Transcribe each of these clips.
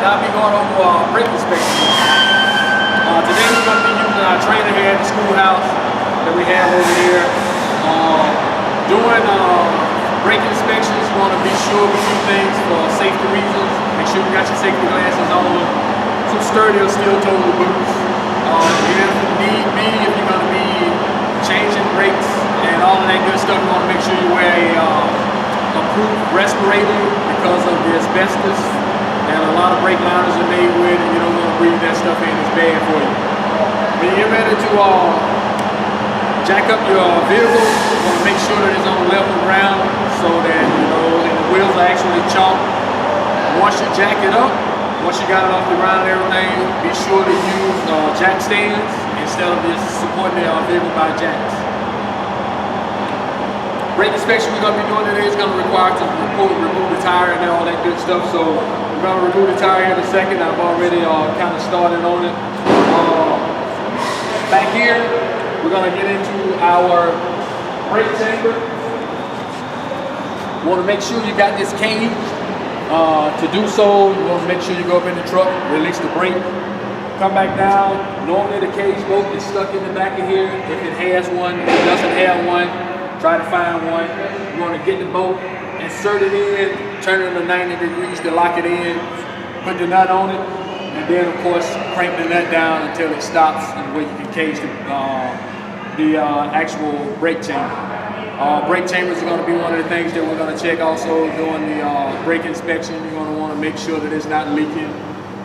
and I'll be going over brake inspection. Today we're going to be using our trainer here at the schoolhouse that we have over here. Doing brake inspections, we want to be sure we do things for safety reasons. Make sure you got your safety glasses on, some sturdy or steel-toed boots. If need be, if you're going to be changing brakes and all of that good stuff, you want to make sure you wear a approved respirator because of the asbestos. And a lot of brake liners are made with, and you don't want to breathe that stuff in, it's bad for you. When you're ready to jack up your vehicle, you want to make sure that it's on level ground so that, and the wheels are actually chalked. Once you jack it up, once you got it off the ground and everything, be sure to use jack stands instead of just supporting the vehicle by jacks. Brake inspection we're going to be doing today is going to require to remove the tire and all that good stuff. So we're going to remove the tire here in a second. I've already kind of started on it. Back here, we're going to get into our brake chamber. You want to make sure you got this cage. To do so, you want to make sure you go up in the truck, release the brake, come back down. Normally the cage bolt is stuck in the back of here. If it has one, if it doesn't have one, try to find one. You want to get the bolt, insert it in, turn it to 90 degrees to lock it in, put the nut on it, and then of course crank the nut down until it stops and where you can cage the actual brake chamber. Brake chambers are going to be one of the things that we're going to check also during the brake inspection. You're going to want to make sure that it's not leaking,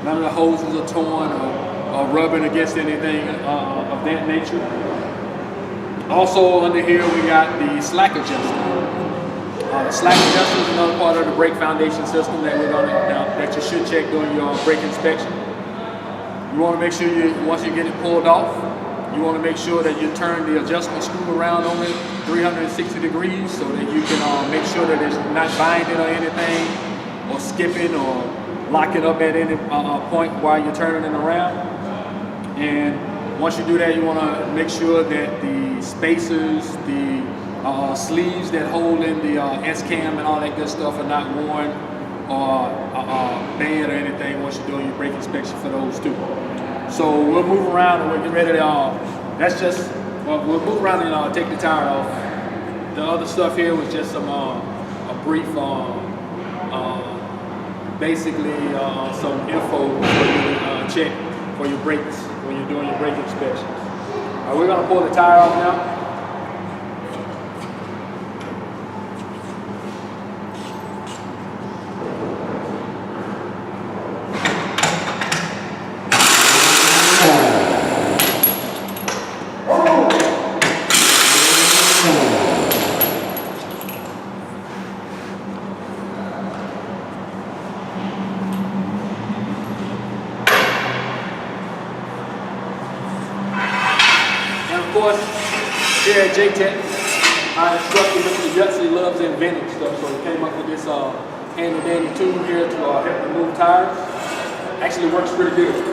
none of the hoses are torn or rubbing against anything of that nature. Also under here we got the slack adjuster. The slack adjuster is another part of the brake foundation system that that you should check during your brake inspection. You want to make sure once you get it pulled off, you want to make sure that you turn the adjustment screw around on it 360 degrees so that you can make sure that it's not binding or anything or skipping or locking up at any point while you're turning it around. And once you do that, you want to make sure that the spacers, the sleeves that hold in the S-cam and all that good stuff are not worn or bad or anything once you're doing your brake inspection for those two. So we'll move around and we'll get ready to, we'll move around and take the tire off. The other stuff here was just some, a brief, basically some info for you to check for your brakes when you're doing your brake inspection. We're gonna pull the tire off now. Of course, here at JTech, our instructor, Mr. Yutz, loves inventing stuff, so we came up with this handy dandy tool here to help remove tires. Actually works pretty good. Look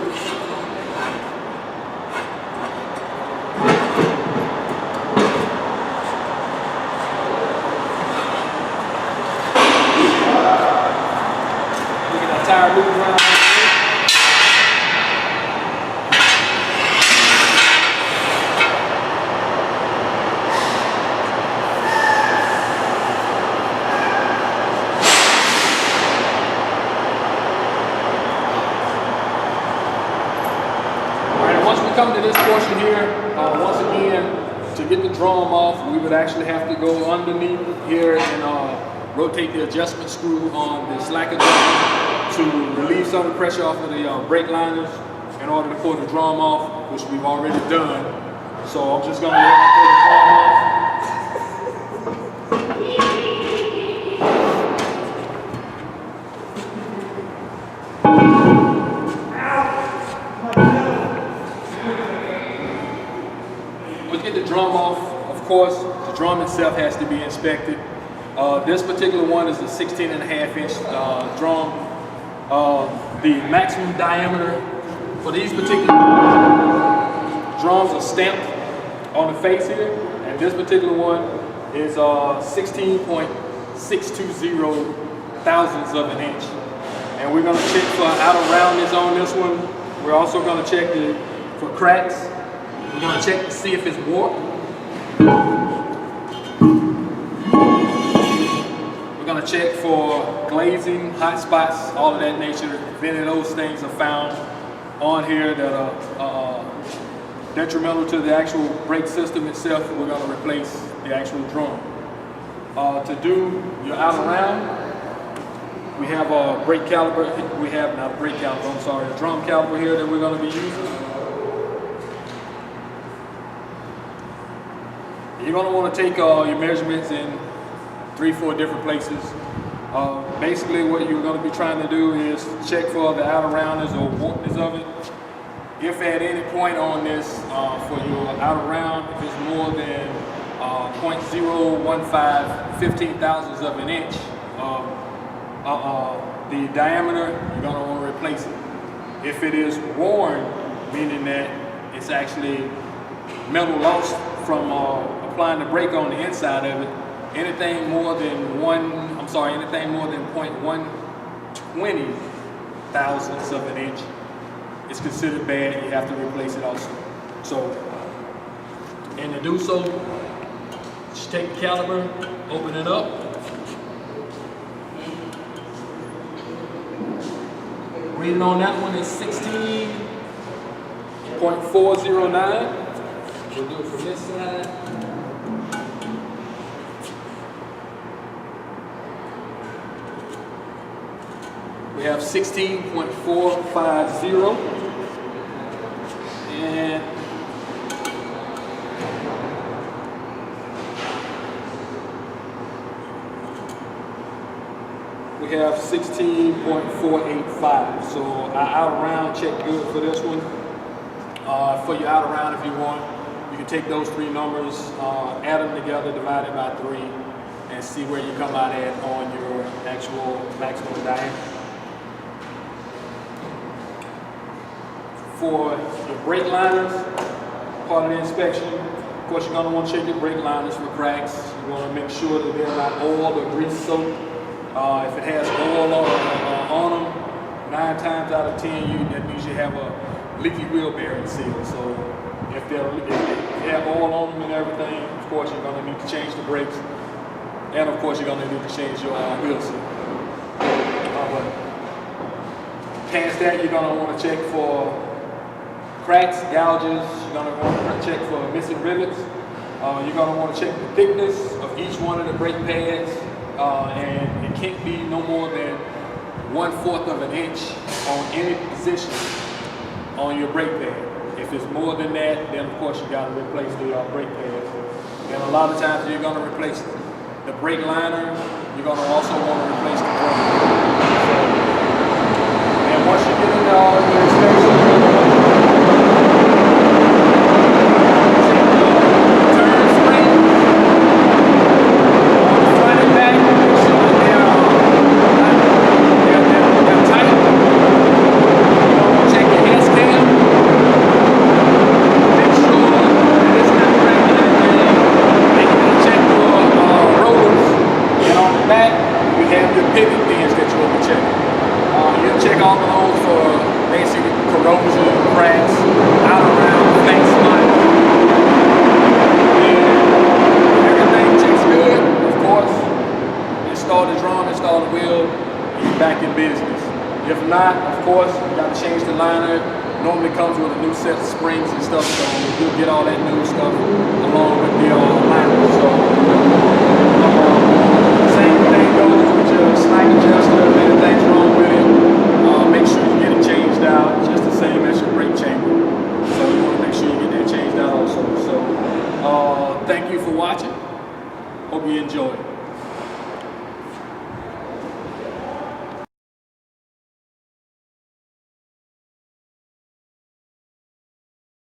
at that tire moving around. Come to this portion here, once again, to get the drum off, we would actually have to go underneath here and rotate the adjustment screw on the slack adjustment to relieve some of the pressure off of the brake liners in order to pull the drum off, which we've already done. So I'm just going to let him pull the drum off. Get the drum off, of course, the drum itself has to be inspected. This particular one is a 16.5-inch drum. The maximum diameter for these particular drums are stamped on the face here, and this particular one is 16.620 thousandths of an inch. And we're going to check for outer roundness on this one. We're also going to check for cracks. We're going to check to see if it's warped. We're going to check for glazing, hot spots, all of that nature. If any of those things are found on here that are detrimental to the actual brake system itself, we're going to replace the actual drum. To do your outer round, we have a brake caliper. We have not a brake caliper, I'm sorry, a drum caliper here that we're going to be using. You're going to want to take your measurements in 3-4 different places. Basically what you're going to be trying to do is check for the outer roundness or warpness of it. If at any point on this, for your outer round, if it's more than 0.015 15 thousandths of an inch, the diameter, you're going to want to replace it. If it is worn, meaning that it's actually metal lost from applying the brake on the inside of it, anything more than anything more than 0.120 thousandths of an inch is considered bad. You have to replace it also. So, and to do so, just take the caliper, open it up. Reading on that one is 16.409. We'll do it from this side. We have 16.450. And we have 16.485. So our outer round check good for this one. For your outer round, if you want, you can take those three numbers, add them together, divide it by 3, and see where you come out at on your actual maximum diameter. For your brake liners, part of the inspection, of course you're going to want to check your brake liners for cracks. You want to make sure that they're not oil or grease soaked. If it has oil on them, 9 times out of 10, that means you have a leaky wheel bearing seal. So if you have oil on them and everything, of course you're going to need to change the brakes. And of course you're going to need to change your wheel seal. But past that, you're going to want to check for cracks, gouges. You're going to want to check for missing rivets. You're going to want to check the thickness of each one of the brake pads. And it can't be no more than 1/4 of an inch on any position on your brake pad. If it's more than that, then of course you got to replace the brake pads. And a lot of times you're going to replace the brake liner. You're going to also want to replace the drum. And once you get into all of your inspection, if not, of course, you got to change the liner. Normally comes with a new set of springs and stuff, so you'll get all that new stuff along with the liner. So, same thing goes with your slack adjuster. If anything's wrong with it, make sure you get it changed out, just the same as your brake chamber. So you want to make sure you get that changed out also. So, thank you for watching. Hope you enjoy it.